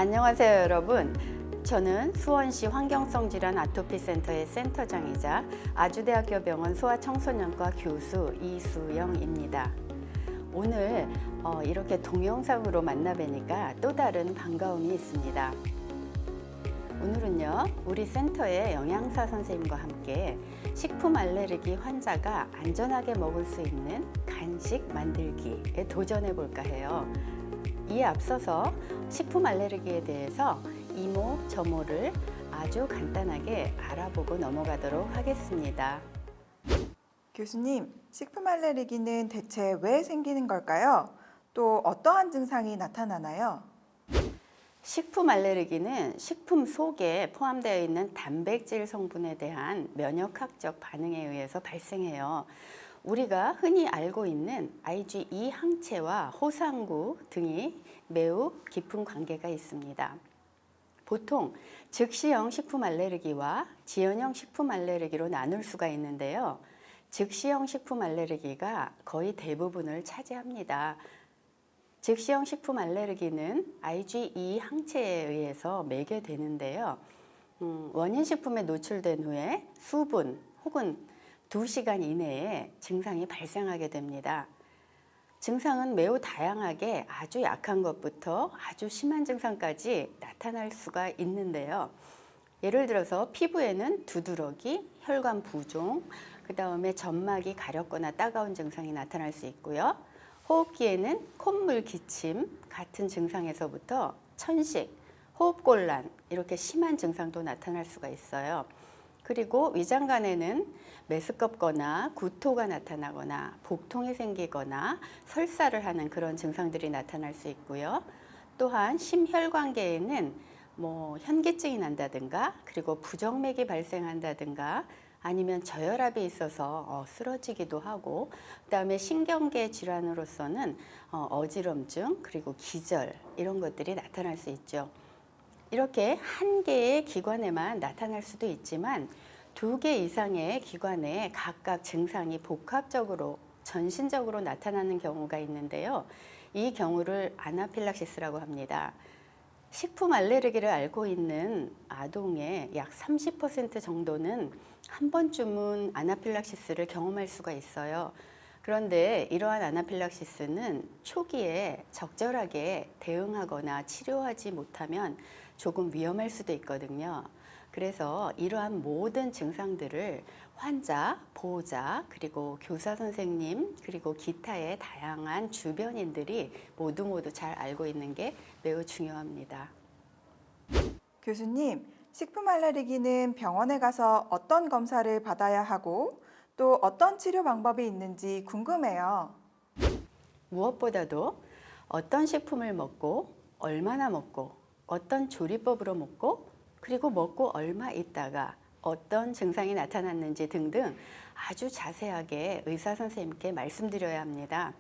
안녕하세요, 여러분. 저는 수원시 환경성질환 아토피센터의 센터장이자 아주대학교 병원 소아청소년과 교수 이수영입니다. 오늘 이렇게 동영상으로 만나 뵈니까 또 다른 반가움이 있습니다. 오늘은요, 우리 센터의 영양사 선생님과 함께 식품 알레르기 환자가 안전하게 먹을 수 있는 간식 만들기에 도전해 볼까 해요. 이에 앞서서 식품 알레르기에 대해서 이모, 저모를 아주 간단하게 알아보고 넘어가도록 하겠습니다. 교수님, 식품 알레르기는 대체 왜 생기는 걸까요? 또 어떠한 증상이 나타나나요? 식품 알레르기는 식품 속에 포함되어 있는 단백질 성분에 대한 면역학적 반응에 의해서 발생해요. 우리가 흔히 알고 있는 IgE 항체와 호상구 등이 매우 깊은 관계가 있습니다. 보통 즉시형 식품 알레르기와 지연형 식품 알레르기로 나눌 수가 있는데요. 즉시형 식품 알레르기가 거의 대부분을 차지합니다. 즉시형 식품 알레르기는 IgE 항체에 의해서 매개되는데요. 원인 식품에 노출된 후에 수분 혹은 2시간 이내에 증상이 발생하게 됩니다. 증상은 매우 다양하게 아주 약한 것부터 아주 심한 증상까지 나타날 수가 있는데요. 예를 들어서 피부에는 두드러기, 혈관 부종, 그 다음에 점막이 가렵거나 따가운 증상이 나타날 수 있고요. 호흡기에는 콧물 기침 같은 증상에서부터 천식, 호흡곤란 이렇게 심한 증상도 나타날 수가 있어요. 그리고 위장관에는 메스껍거나 구토가 나타나거나 복통이 생기거나 설사를 하는 그런 증상들이 나타날 수 있고요. 또한 심혈관계에는 현기증이 난다든가 그리고 부정맥이 발생한다든가 아니면 저혈압이 있어서 쓰러지기도 하고 그다음에 신경계 질환으로서는 어지럼증 그리고 기절 이런 것들이 나타날 수 있죠. 이렇게 한 개의 기관에만 나타날 수도 있지만 2개 이상의 기관에 각각 증상이 복합적으로 전신적으로 나타나는 경우가 있는데요. 이 경우를 아나필락시스라고 합니다. 식품 알레르기를 앓고 있는 아동의 약 30% 정도는 한 번쯤은 아나필락시스를 경험할 수가 있어요. 그런데 이러한 아나필락시스는 초기에 적절하게 대응하거나 치료하지 못하면 조금 위험할 수도 있거든요. 그래서 이러한 모든 증상들을 환자, 보호자, 그리고 교사 선생님, 그리고 기타의 다양한 주변인들이 모두 잘 알고 있는 게 매우 중요합니다. 교수님, 식품 알레르기는 병원에 가서 어떤 검사를 받아야 하고 또 어떤 치료 방법이 있는지 궁금해요. 무엇보다도 어떤 식품을 먹고 얼마나 먹고 어떤 조리법으로 먹고 그리고 먹고 얼마 있다가 어떤 증상이 나타났는지 등등 아주 자세하게 의사 선생님께 말씀드려야 합니다.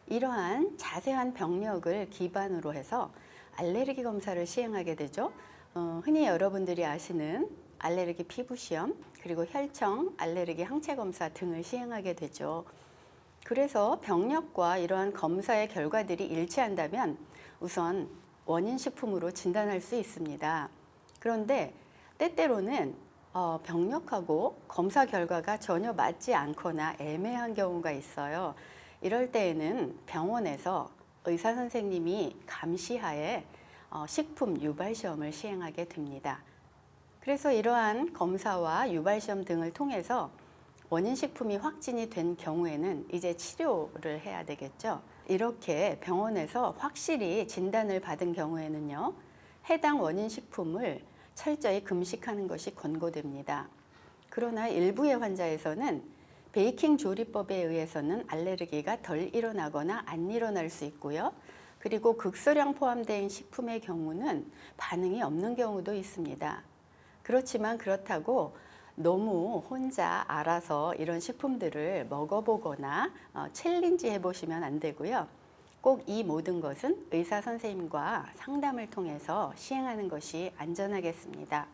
이러한 자세한 병력을 기반으로 해서 알레르기 검사를 시행하게 되죠. 흔히 여러분들이 아시는 알레르기 피부시험 그리고 혈청 알레르기 항체 검사 등을 시행하게 되죠. 그래서 병력과 이러한 검사의 결과들이 일치한다면 우선 원인 식품으로 진단할 수 있습니다. 그런데 때때로는 병력하고 검사 결과가 전혀 맞지 않거나 애매한 경우가 있어요. 이럴 때에는 병원에서 의사 선생님이 감시하에 식품 유발 시험을 시행하게 됩니다. 그래서 이러한 검사와 유발 시험 등을 통해서 원인 식품이 확진이 된 경우에는 이제 치료를 해야 되겠죠. 이렇게 병원에서 확실히 진단을 받은 경우에는요, 해당 원인 식품을 철저히 금식하는 것이 권고됩니다. 그러나 일부의 환자에서는 베이킹 조리법에 의해서는 알레르기가 덜 일어나거나 안 일어날 수 있고요. 그리고 극소량 포함된 식품의 경우는 반응이 없는 경우도 있습니다. 그렇지만 그렇다고 너무 혼자 알아서 이런 식품들을 먹어보거나 챌린지 해보시면 안 되고요. 꼭 이 모든 것은 의사 선생님과 상담을 통해서 시행하는 것이 안전하겠습니다.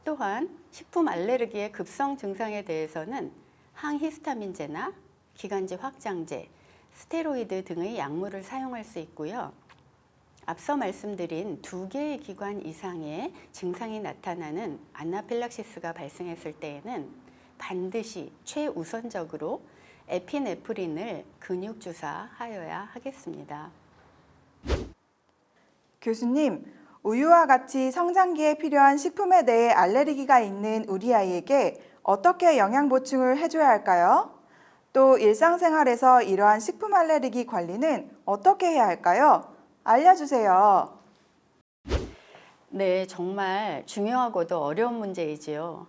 또한 식품 알레르기의 급성 증상에 대해서는 항히스타민제나 기관지 확장제, 스테로이드 등의 약물을 사용할 수 있고요. 앞서 말씀드린 2개의 기관 이상의 증상이 나타나는 아나필락시스가 발생했을 때에는 반드시 최우선적으로 에피네프린을 근육 주사하여야 하겠습니다. 교수님, 우유와 같이 성장기에 필요한 식품에 대해 알레르기가 있는 우리 아이에게 어떻게 영양 보충을 해줘야 할까요? 또 일상생활에서 이러한 식품 알레르기 관리는 어떻게 해야 할까요? 알려주세요. 네, 정말 중요하고도 어려운 문제이지요.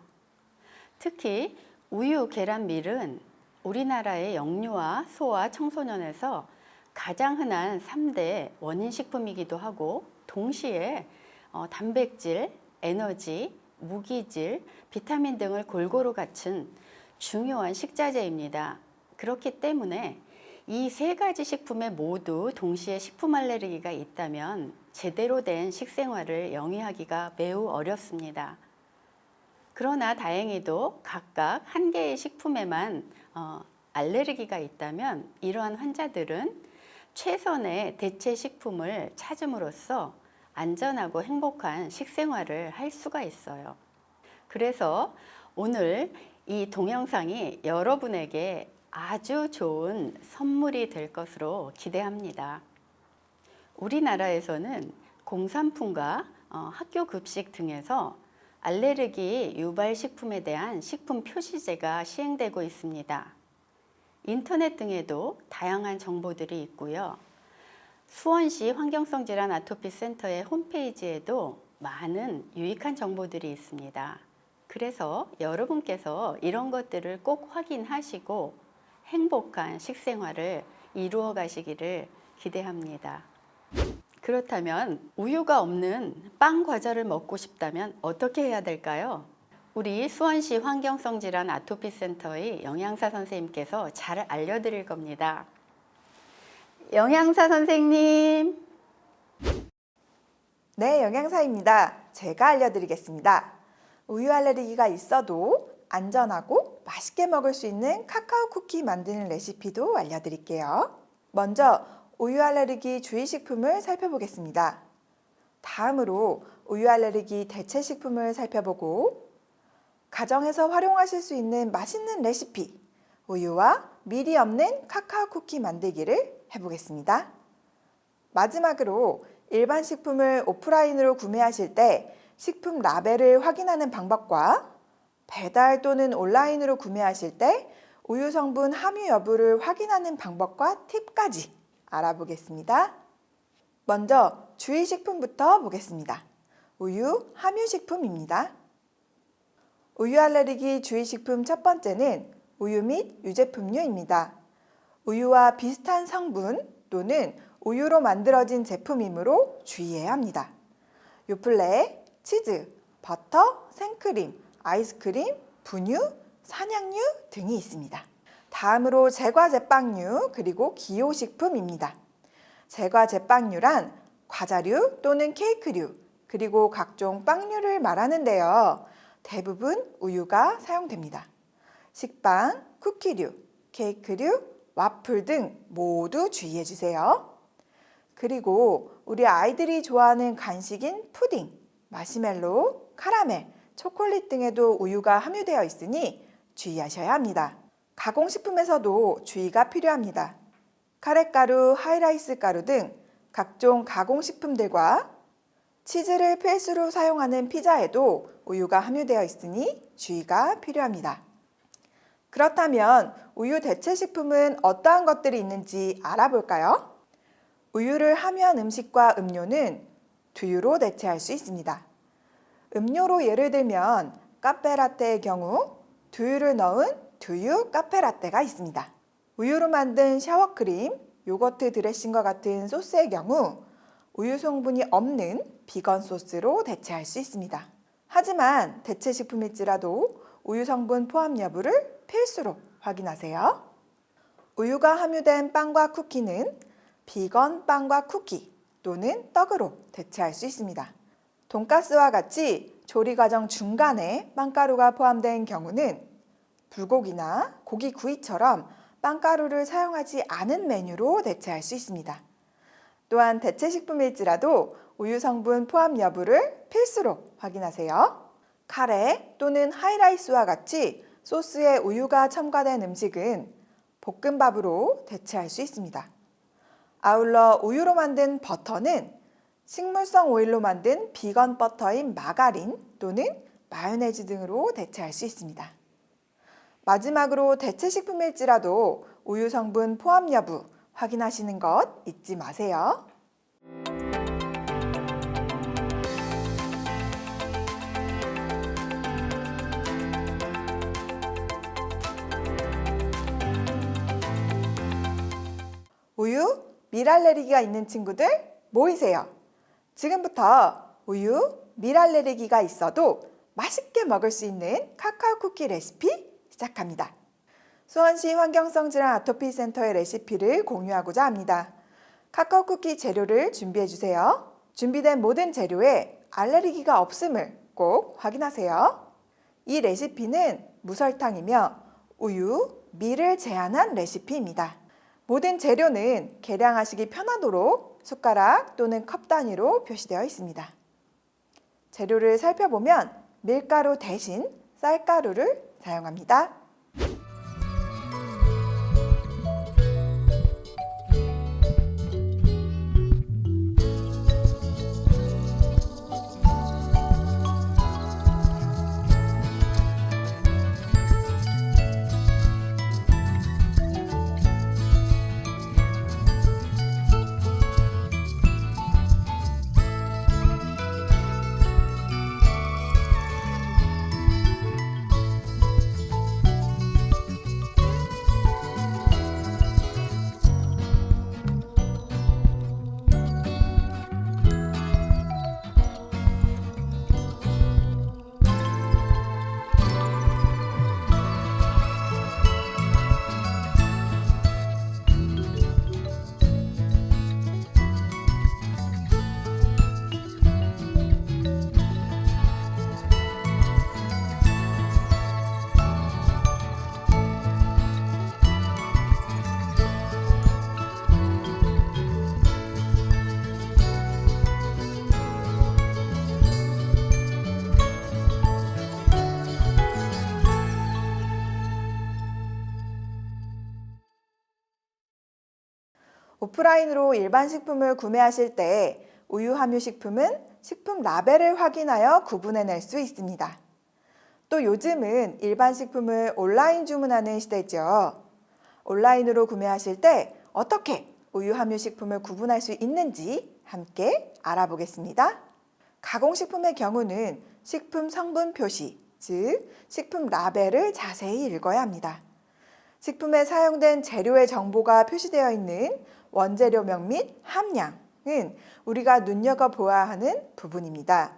특히 우유, 계란, 밀은 우리나라의 영유아, 소아, 청소년에서 가장 흔한 3대 원인 식품이기도 하고 동시에 단백질, 에너지, 무기질, 비타민 등을 골고루 갖춘 중요한 식자재입니다. 그렇기 때문에 이 3가지 식품에 모두 동시에 식품 알레르기가 있다면 제대로 된 식생활을 영위하기가 매우 어렵습니다. 그러나 다행히도 각각 1개의 식품에만 알레르기가 있다면 이러한 환자들은 최선의 대체 식품을 찾음으로써 안전하고 행복한 식생활을 할 수가 있어요. 그래서 오늘 이 동영상이 여러분에게 아주 좋은 선물이 될 것으로 기대합니다. 우리나라에서는 공산품과 학교 급식 등에서 알레르기 유발 식품에 대한 식품 표시제가 시행되고 있습니다. 인터넷 등에도 다양한 정보들이 있고요. 수원시 환경성질환 아토피 센터의 홈페이지에도 많은 유익한 정보들이 있습니다. 그래서 여러분께서 이런 것들을 꼭 확인하시고 행복한 식생활을 이루어 가시기를 기대합니다. 그렇다면 우유가 없는 빵 과자를 먹고 싶다면 어떻게 해야 될까요? 우리 수원시 환경성질환 아토피 센터의 영양사 선생님께서 잘 알려드릴 겁니다. 영양사 선생님. 네, 영양사입니다. 제가 알려드리겠습니다. 우유 알레르기가 있어도 안전하고 맛있게 먹을 수 있는 카카오 쿠키 만드는 레시피도 알려드릴게요. 먼저 우유 알레르기 주의식품을 살펴보겠습니다. 다음으로 우유 알레르기 대체 식품을 살펴보고 가정에서 활용하실 수 있는 맛있는 레시피 우유와 밀이 없는 카카오 쿠키 만들기를 해보겠습니다. 마지막으로 일반 식품을 오프라인으로 구매하실 때 식품 라벨을 확인하는 방법과 배달 또는 온라인으로 구매하실 때 우유 성분 함유 여부를 확인하는 방법과 팁까지 알아보겠습니다. 먼저 주의식품부터 보겠습니다. 우유 함유식품입니다. 우유 알레르기 주의식품 첫 번째는 우유 및 유제품류입니다. 우유와 비슷한 성분 또는 우유로 만들어진 제품이므로 주의해야 합니다. 요플레, 치즈, 버터, 생크림, 아이스크림, 분유, 산양유 등이 있습니다. 다음으로 제과 제빵류 그리고 기호식품입니다. 제과 제빵류란 과자류 또는 케이크류 그리고 각종 빵류를 말하는데요. 대부분 우유가 사용됩니다. 식빵, 쿠키류, 케이크류, 와플 등 모두 주의해 주세요. 그리고 우리 아이들이 좋아하는 간식인 푸딩, 마시멜로, 카라멜, 초콜릿 등에도 우유가 함유되어 있으니 주의하셔야 합니다. 가공식품에서도 주의가 필요합니다. 카레가루, 하이라이스 가루 등 각종 가공식품들과 치즈를 필수로 사용하는 피자에도 우유가 함유되어 있으니 주의가 필요합니다. 그렇다면 우유 대체 식품은 어떠한 것들이 있는지 알아볼까요? 우유를 함유한 음식과 음료는 두유로 대체할 수 있습니다. 음료로 예를 들면 카페라떼의 경우 두유를 넣은 두유 카페라떼가 있습니다. 우유로 만든 샤워크림, 요거트 드레싱과 같은 소스의 경우 우유 성분이 없는 비건 소스로 대체할 수 있습니다. 하지만 대체 식품일지라도 우유 성분 포함 여부를 필수로 확인하세요. 우유가 함유된 빵과 쿠키는 비건 빵과 쿠키 또는 떡으로 대체할 수 있습니다. 돈가스와 같이 조리 과정 중간에 빵가루가 포함된 경우는 불고기나 고기 구이처럼 빵가루를 사용하지 않은 메뉴로 대체할 수 있습니다. 또한 대체 식품일지라도 우유 성분 포함 여부를 필수로 확인하세요. 카레 또는 하이라이스와 같이 소스에 우유가 첨가된 음식은 볶음밥으로 대체할 수 있습니다. 아울러 우유로 만든 버터는 식물성 오일로 만든 비건 버터인 마가린 또는 마요네즈 등으로 대체할 수 있습니다. 마지막으로 대체 식품일지라도 우유 성분 포함 여부 확인하시는 것 잊지 마세요. 우유, 밀 알레르기가 있는 친구들 모이세요. 지금부터 우유, 밀 알레르기가 있어도 맛있게 먹을 수 있는 카카오 쿠키 레시피 시작합니다. 수원시 환경성질환 아토피 센터의 레시피를 공유하고자 합니다. 카카오 쿠키 재료를 준비해 주세요. 준비된 모든 재료에 알레르기가 없음을 꼭 확인하세요. 이 레시피는 무설탕이며 우유, 밀을 제한한 레시피입니다. 모든 재료는 계량하시기 편하도록 숟가락 또는 컵 단위로 표시되어 있습니다. 재료를 살펴보면 밀가루 대신 쌀가루를 사용합니다. 오프라인으로 일반 식품을 구매하실 때 우유 함유 식품은 식품 라벨을 확인하여 구분해낼 수 있습니다. 또 요즘은 일반 식품을 온라인 주문하는 시대죠. 온라인으로 구매하실 때 어떻게 우유 함유 식품을 구분할 수 있는지 함께 알아보겠습니다. 가공식품의 경우는 식품 성분 표시, 즉 식품 라벨을 자세히 읽어야 합니다. 식품에 사용된 재료의 정보가 표시되어 있는 원재료명 및 함량은 우리가 눈여겨보아야 하는 부분입니다.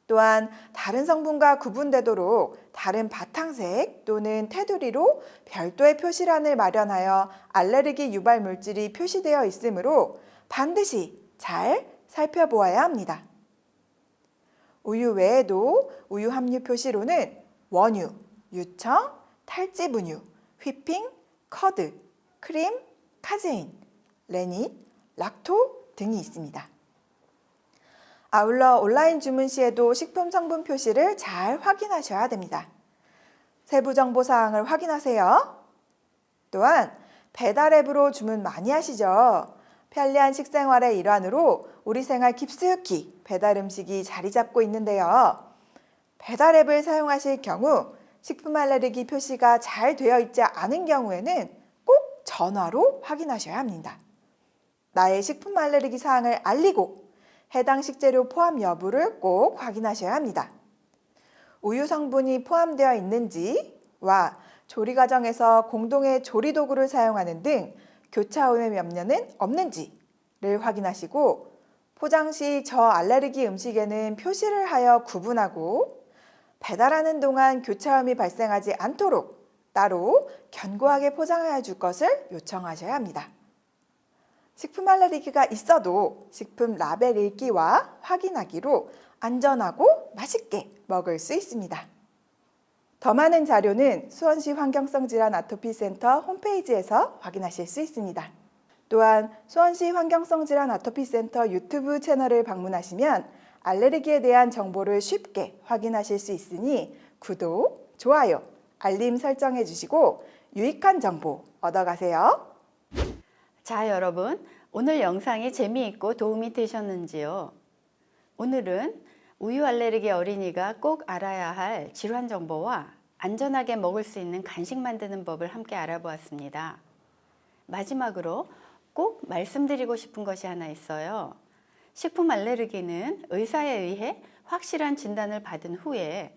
또한 다른 성분과 구분되도록 다른 바탕색 또는 테두리로 별도의 표시란을 마련하여 알레르기 유발 물질이 표시되어 있으므로 반드시 잘 살펴보아야 합니다. 우유 외에도 우유 함유 표시로는 원유, 유청, 탈지 분유, 휘핑, 커드, 크림, 카제인, 레닛, 락토 등이 있습니다. 아울러 온라인 주문 시에도 식품 성분 표시를 잘 확인하셔야 됩니다. 세부 정보 사항을 확인하세요. 또한 배달 앱으로 주문 많이 하시죠? 편리한 식생활의 일환으로 우리 생활 깊숙이 배달 음식이 자리 잡고 있는데요. 배달 앱을 사용하실 경우 식품 알레르기 표시가 잘 되어 있지 않은 경우에는 꼭 전화로 확인하셔야 합니다. 나의 식품 알레르기 사항을 알리고 해당 식재료 포함 여부를 꼭 확인하셔야 합니다. 우유 성분이 포함되어 있는지와 조리 과정에서 공동의 조리 도구를 사용하는 등 교차 오염 염려는 없는지를 확인하시고 포장 시 저알레르기 음식에는 표시를 하여 구분하고 배달하는 동안 교차염이 발생하지 않도록 따로 견고하게 포장하여 줄 것을 요청하셔야 합니다. 식품 알레르기가 있어도 식품 라벨 읽기와 확인하기로 안전하고 맛있게 먹을 수 있습니다. 더 많은 자료는 수원시 환경성질환 아토피센터 홈페이지에서 확인하실 수 있습니다. 또한 수원시 환경성질환 아토피센터 유튜브 채널을 방문하시면 알레르기에 대한 정보를 쉽게 확인하실 수 있으니 구독, 좋아요, 알림 설정해 주시고 유익한 정보 얻어가세요. 자, 여러분, 오늘 영상이 재미있고 도움이 되셨는지요? 오늘은 우유 알레르기 어린이가 꼭 알아야 할 질환 정보와 안전하게 먹을 수 있는 간식 만드는 법을 함께 알아보았습니다. 마지막으로 꼭 말씀드리고 싶은 것이 하나 있어요. 식품 알레르기는 의사에 의해 확실한 진단을 받은 후에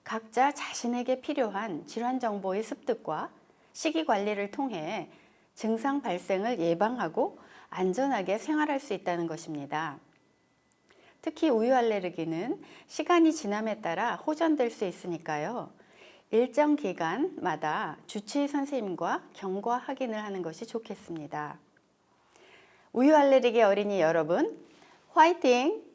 각자 자신에게 필요한 질환 정보의 습득과 식이 관리를 통해 증상 발생을 예방하고 안전하게 생활할 수 있다는 것입니다. 특히 우유 알레르기는 시간이 지남에 따라 호전될 수 있으니까요. 일정 기간마다 주치의 선생님과 경과 확인을 하는 것이 좋겠습니다. 우유 알레르기 어린이 여러분, 화이팅!